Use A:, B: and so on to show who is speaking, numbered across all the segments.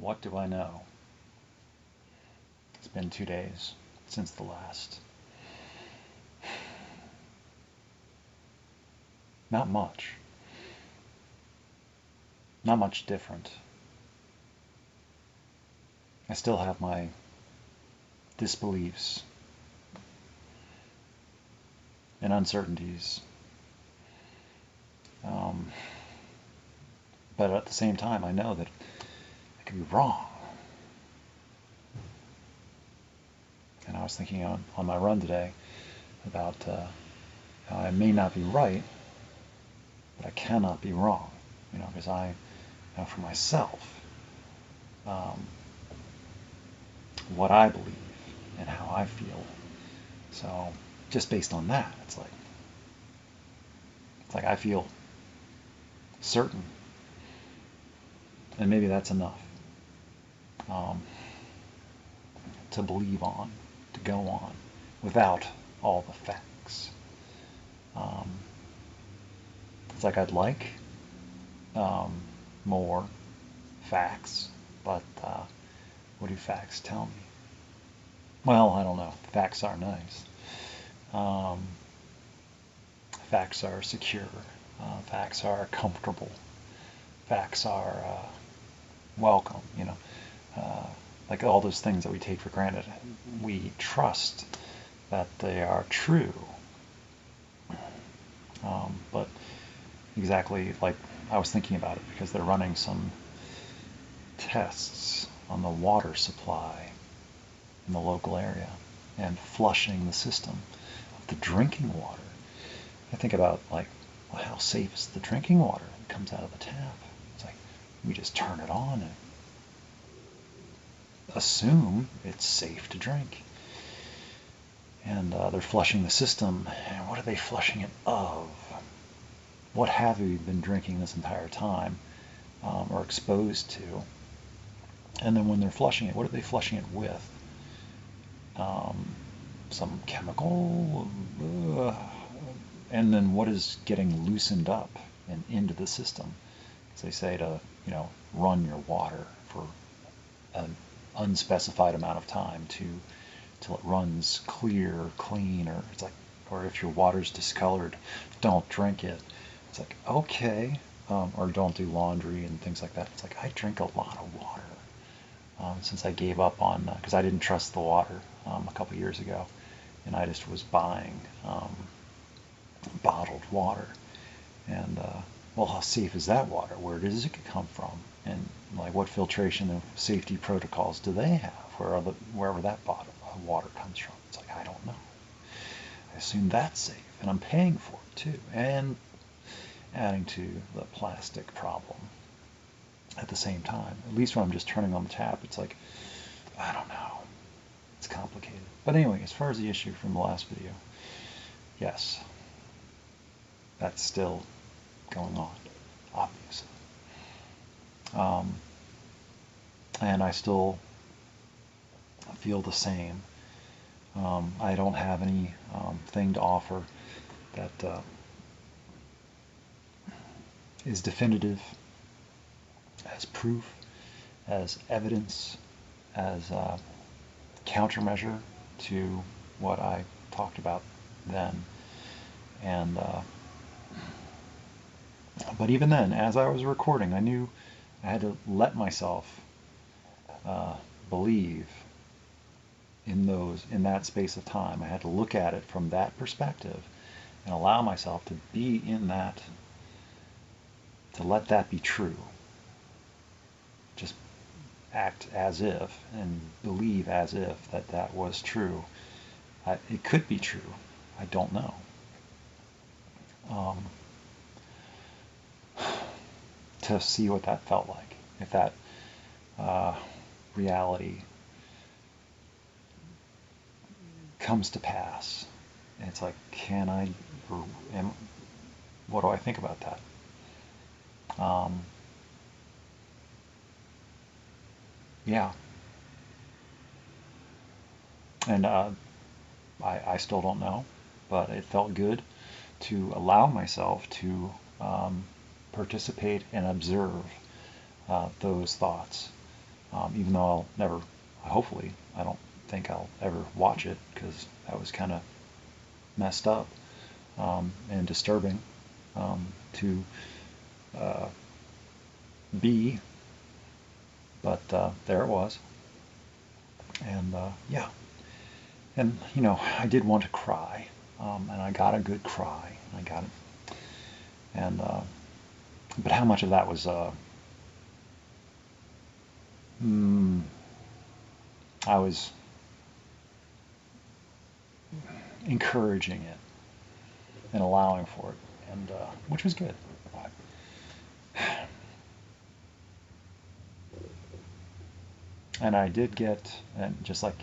A: What do I know? It's been 2 days since the last. Not much. Not much different. I still have my disbeliefs and uncertainties. But at the same time, I know that I could be wrong. And I was thinking on my run today about how I may not be right, but I cannot be wrong. Because I know for myself what I believe and how I feel. So just based on that, it's like I feel certain, and maybe that's enough to believe on, to go on, without all the facts. It's like I'd like more facts, but what do facts tell me? Well, I don't know. Facts are nice. Facts are secure. Facts are comfortable. Facts are welcome. Like all those things that we take for granted. We trust that they are true. But exactly like I was thinking about it because they're running some tests on the water supply in the local area and flushing the system of the drinking water. I think about well, how safe is the drinking water that comes out of the tap? It's like we just turn it on and assume it's safe to drink. And they're flushing the system. And what are they flushing it of? What have we been drinking this entire time or exposed to? And then when they're flushing it, what are they flushing it with? Some chemical? And then what is getting loosened up and into the system? As they say to, run your water for an unspecified amount of time till it runs clear, clean, or if your water's discolored, don't drink it. It's like, okay, or don't do laundry and things like that. It's like, I drink a lot of water since I gave up on, because I didn't trust the water a couple years ago, and I just was buying bottled water. And, well, how safe is that water? Where does it come from? And what filtration and safety protocols do they have wherever that bottle of water comes from? It's like, I don't know. I assume that's safe, and I'm paying for it too. And adding to the plastic problem at the same time. At least when I'm just turning on the tap, it's like, I don't know. It's complicated. But anyway, as far as the issue from the last video, yes, that's still going on, obviously. And I still feel the same. I don't have any thing to offer that is definitive, as proof, as evidence, as countermeasure to what I talked about then. And but even then, as I was recording, I knew I had to let myself believe in that space of time. I had to look at it from that perspective and allow myself to be in that, to let that be true. Just act as if and believe as if that was true. It could be true. I don't know. To see what that felt like, if that reality comes to pass. And it's like, what do I think about that? Yeah. And I still don't know, but it felt good to allow myself to participate and observe those thoughts even though I'll never, hopefully, I don't think I'll ever watch it because that was kind of messed up and disturbing to be, but there it was. And yeah, and I did want to cry, and I got a good cry. I got it, and but how much of that was I was encouraging it and allowing for it, and which was good. And I did get, and just like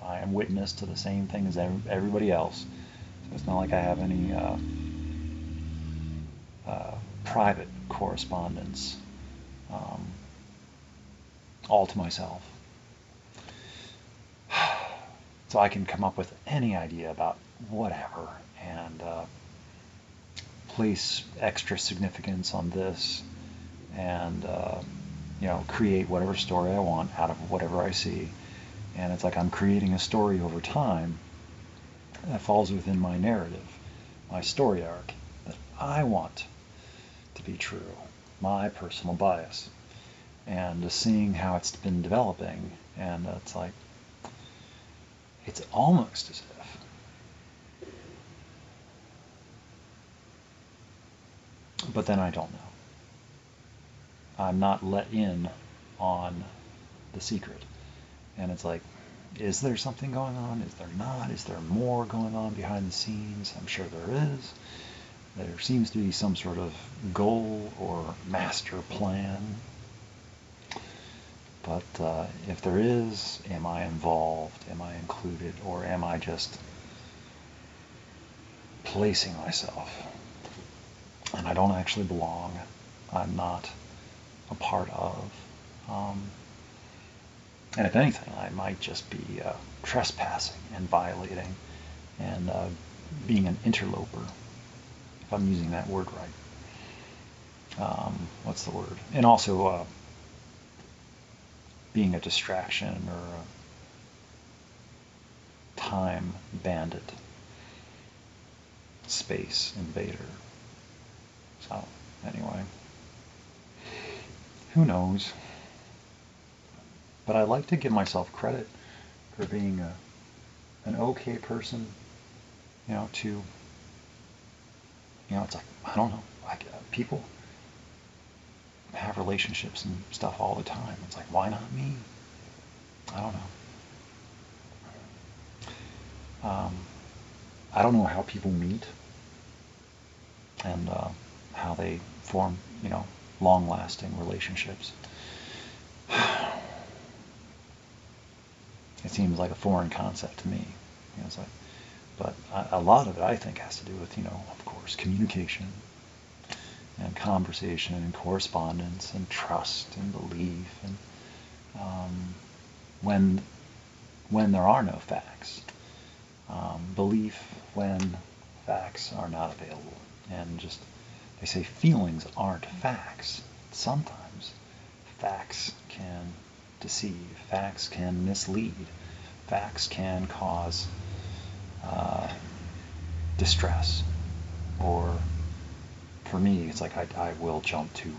A: I am witness to the same thing as everybody else. So it's not like I have any private correspondence all to myself. So I can come up with any idea about whatever and place extra significance on this and create whatever story I want out of whatever I see. And it's like I'm creating a story over time that falls within my narrative, my story arc that I want to be true, my personal bias. And just seeing how it's been developing, and it's like, it's almost as if, but then I don't know. I'm not let in on the secret. And it's like, is there something going on? Is there not? Is there more going on behind the scenes? I'm sure there is. There seems to be some sort of goal or master plan. But if there is, am I involved? Am I included? Or am I just placing myself? And I don't actually belong. I'm not a part of. And if anything, I might just be trespassing and violating and being an interloper, if I'm using that word right. What's the word? And also being a distraction or a time bandit, space invader. So, anyway, who knows? But I like to give myself credit for being an okay person, to, it's like, I don't know, people have relationships and stuff all the time. It's like, why not me? I don't know. I don't know how people meet and how they form, long-lasting relationships. It seems like a foreign concept to me. It's like, but a lot of it, I think, has to do with, of course, communication and conversation and correspondence and trust and belief and when there are no facts, belief when facts are not available, and just, they say feelings aren't facts. Sometimes facts can deceive, facts can mislead, facts can cause distress, or for me, it's like I will jump to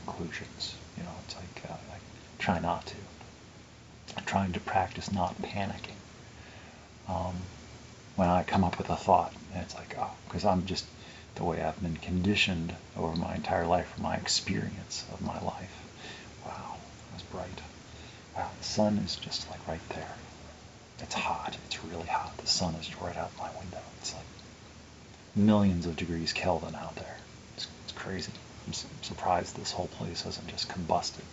A: conclusions. It's like I try not to. I'm trying to practice not panicking when I come up with a thought, and it's like, because I'm just the way I've been conditioned over my entire life, my experience of my life. Wow, it was bright. Wow, the sun is just like right there. It's hot. It's really hot. The sun is right out my window. It's like millions of degrees Kelvin out there. It's crazy. I'm surprised this whole place hasn't just combusted.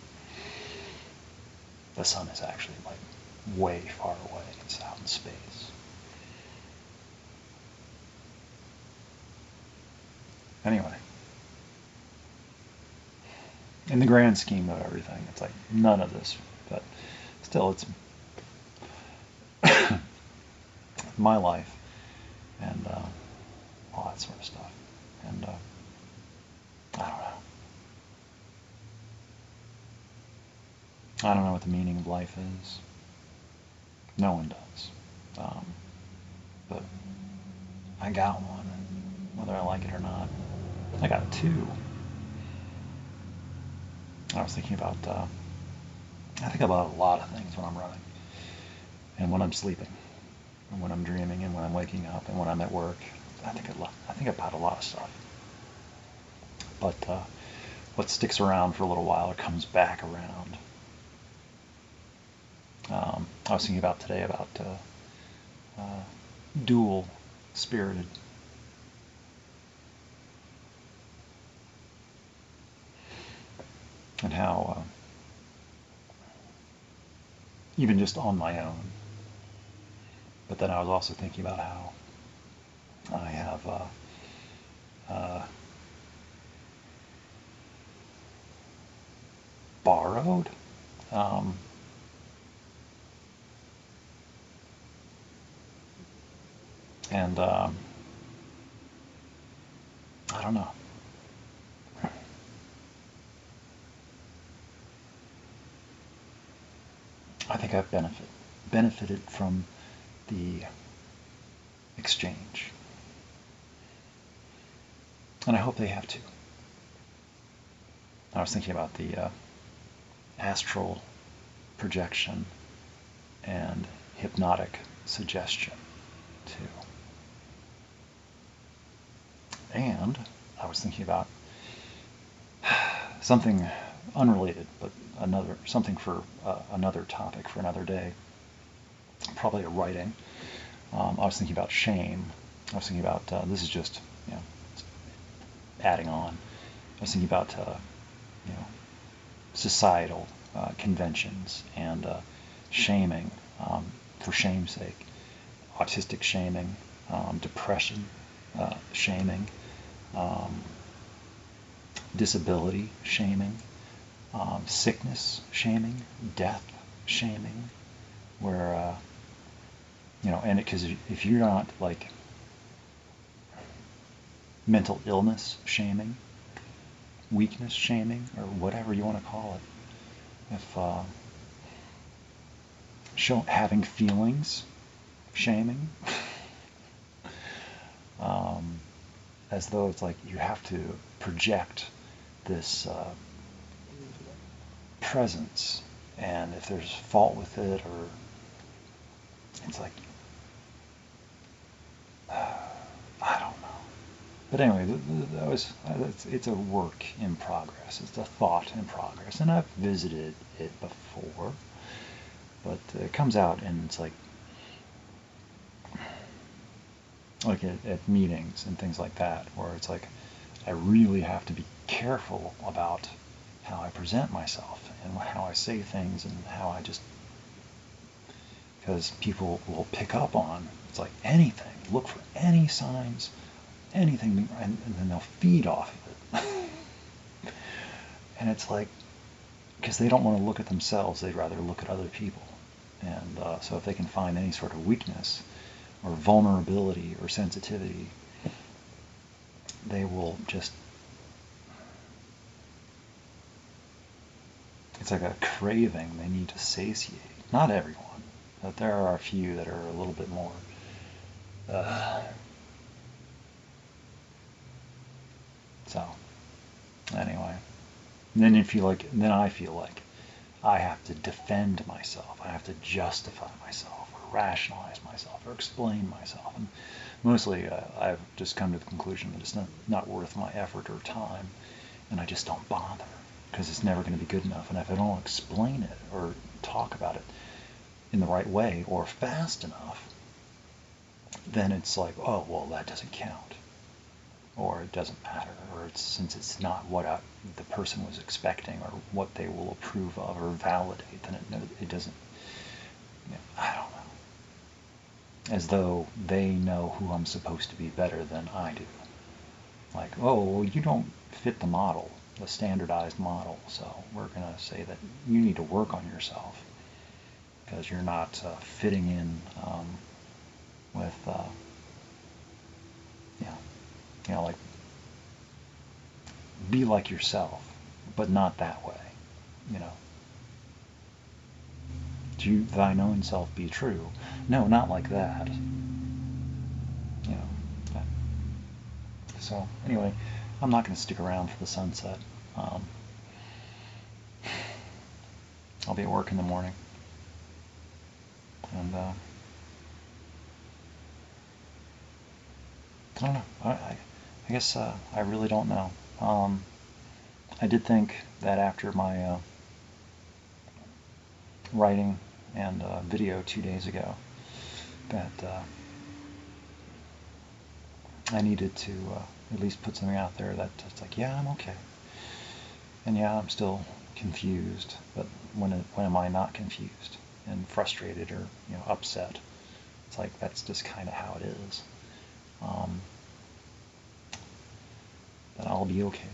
A: The sun is actually like way far away. It's out in space. Anyway, in the grand scheme of everything, it's like none of this, but still, it's my life and all that sort of stuff. And I don't know. I don't know what the meaning of life is. No one does. But I got one, whether I like it or not. I got two. I was thinking about, I think about a lot of things when I'm running, and when I'm sleeping, and when I'm dreaming, and when I'm waking up, and when I'm at work. I think about a lot of stuff. But what sticks around for a little while, it comes back around. I was thinking about today about dual spirited. And how, even just on my own, but then I was also thinking about how I have borrowed and I don't know. I think I've benefited from the exchange, and I hope they have too. I was thinking about the astral projection and hypnotic suggestion too. And I was thinking about something unrelated, but something for another topic for another day. Probably a writing. I was thinking about shame. I was thinking about this is just adding on. I was thinking about societal conventions and shaming for shame's sake, autistic shaming, depression shaming, disability shaming, sickness shaming, death shaming, where and because if you're not like mental illness shaming, weakness shaming, or whatever you want to call it, if having feelings shaming, as though it's like you have to project this presence, and if there's fault with it, or it's like I don't know. But anyway, it's a work in progress. It's a thought in progress, and I've visited it before, but it comes out and it's like at meetings and things like that, where it's like I really have to be careful about how I present myself and how I say things and how I just, because people will pick up on, it's like anything, look for any signs, anything, and then they'll feed off of it. And it's like, because they don't want to look at themselves, they'd rather look at other people. And so if they can find any sort of weakness or vulnerability or sensitivity, they will just, it's like a craving they need to satiate. Not everyone, but there are a few that are a little bit more so anyway, then I feel like I have to defend myself, I have to justify myself or rationalize myself or explain myself, and mostly I've just come to the conclusion that it's not worth my effort or time, and I just don't bother, because it's never going to be good enough. And if I don't explain it or talk about it in the right way or fast enough, then it's like, oh, well, that doesn't count, or it doesn't matter, or since it's not what the person was expecting or what they will approve of or validate, then it doesn't, I don't know. As though they know who I'm supposed to be better than I do. Like, oh, well, you don't fit the model, the standardized model, so we're going to say that you need to work on yourself because you're not fitting in with, like, be like yourself, but not that way, Do thine own self be true. No, not like that. You know. So anyway, I'm not going to stick around for the sunset. I'll be at work in the morning, and I don't know. I guess I really don't know. I did think that after my writing and video 2 days ago, that I needed to at least put something out there that it's like, yeah, I'm okay, and yeah, I'm still confused, but when am I not confused and frustrated or upset? It's like that's just kind of how it is. That I'll be okay.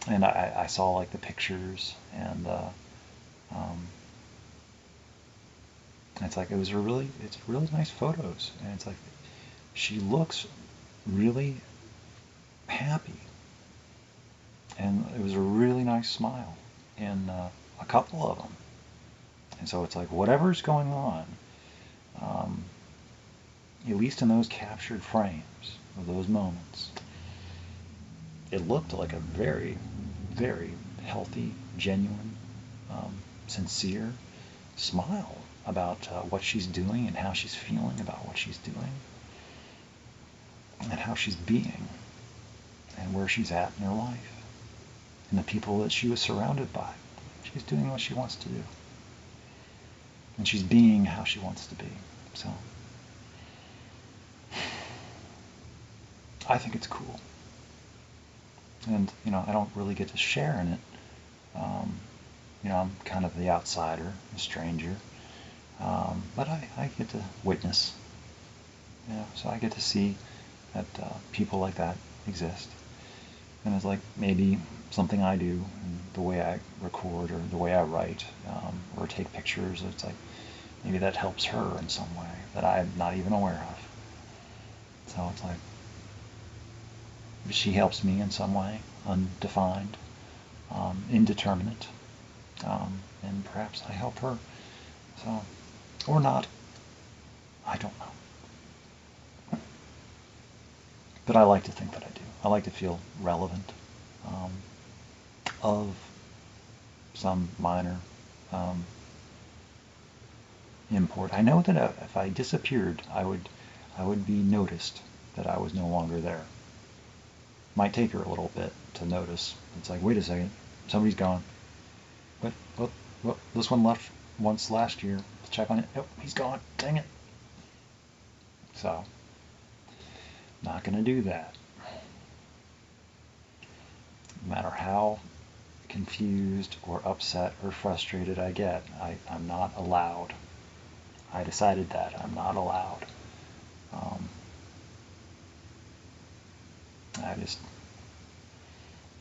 A: And I saw like the pictures, and it's like it's really nice photos, and it's like she looks really happy, and it was a really nice smile in a couple of them. And so it's like whatever's going on, at least in those captured frames of those moments, it looked like a very, very healthy, genuine, sincere smile about what she's doing and how she's feeling about what she's doing and how she's being and where she's at in her life and the people that she was surrounded by. She's doing what she wants to do, and she's being how she wants to be. So I think it's cool. And I don't really get to share in it. I'm kind of the outsider, the stranger, but I get to witness. So I get to see that people like that exist, and it's like maybe something I do, and the way I record or the way I write or take pictures. It's like maybe that helps her in some way that I'm not even aware of. So it's like she helps me in some way, undefined, indeterminate, and perhaps I help her. So, or not. I don't know. But I like to think that I do. I like to feel relevant, of some minor import. I know that if I disappeared, I would be noticed that I was no longer there. Might take her a little bit to notice. It's like, wait a second, somebody's gone. What? This one left once last year. Let's check on it. Nope, he's gone. Dang it. So, not going to do that. No matter how confused or upset or frustrated I get, I'm not allowed. I decided that I'm not allowed.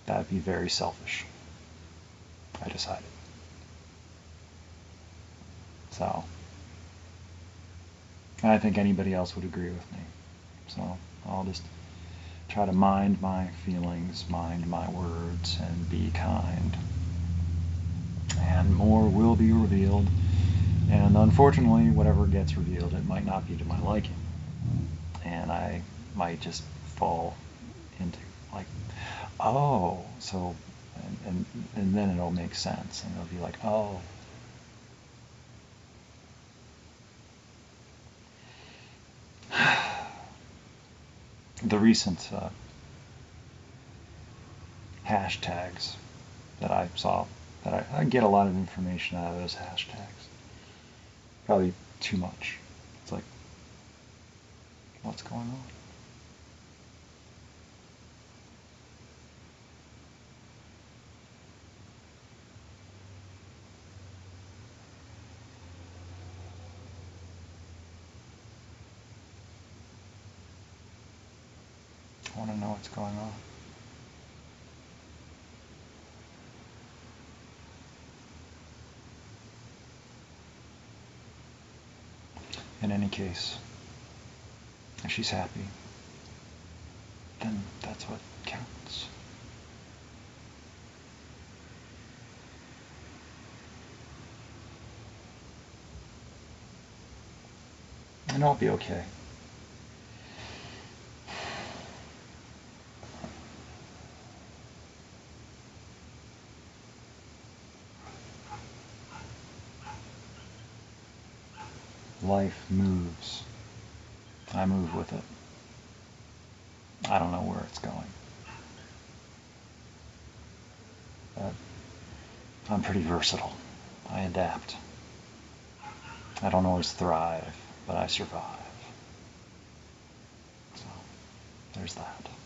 A: That'd be very selfish. I decided. So, and I think anybody else would agree with me. So I'll just try to mind my feelings, mind my words, and be kind. And more will be revealed. And unfortunately, whatever gets revealed, it might not be to my liking. And I might just fall into like, oh, so, and then it'll make sense. And it'll be like, oh. The recent hashtags that I saw, that I get a lot of information out of those hashtags. Probably too much. It's like, what's going on? I want to know what's going on. In any case, if she's happy, then that's what counts. and I'll be okay. Life moves. I move with it. I don't know where it's going. But I'm pretty versatile. I adapt. I don't always thrive, but I survive. So, there's that.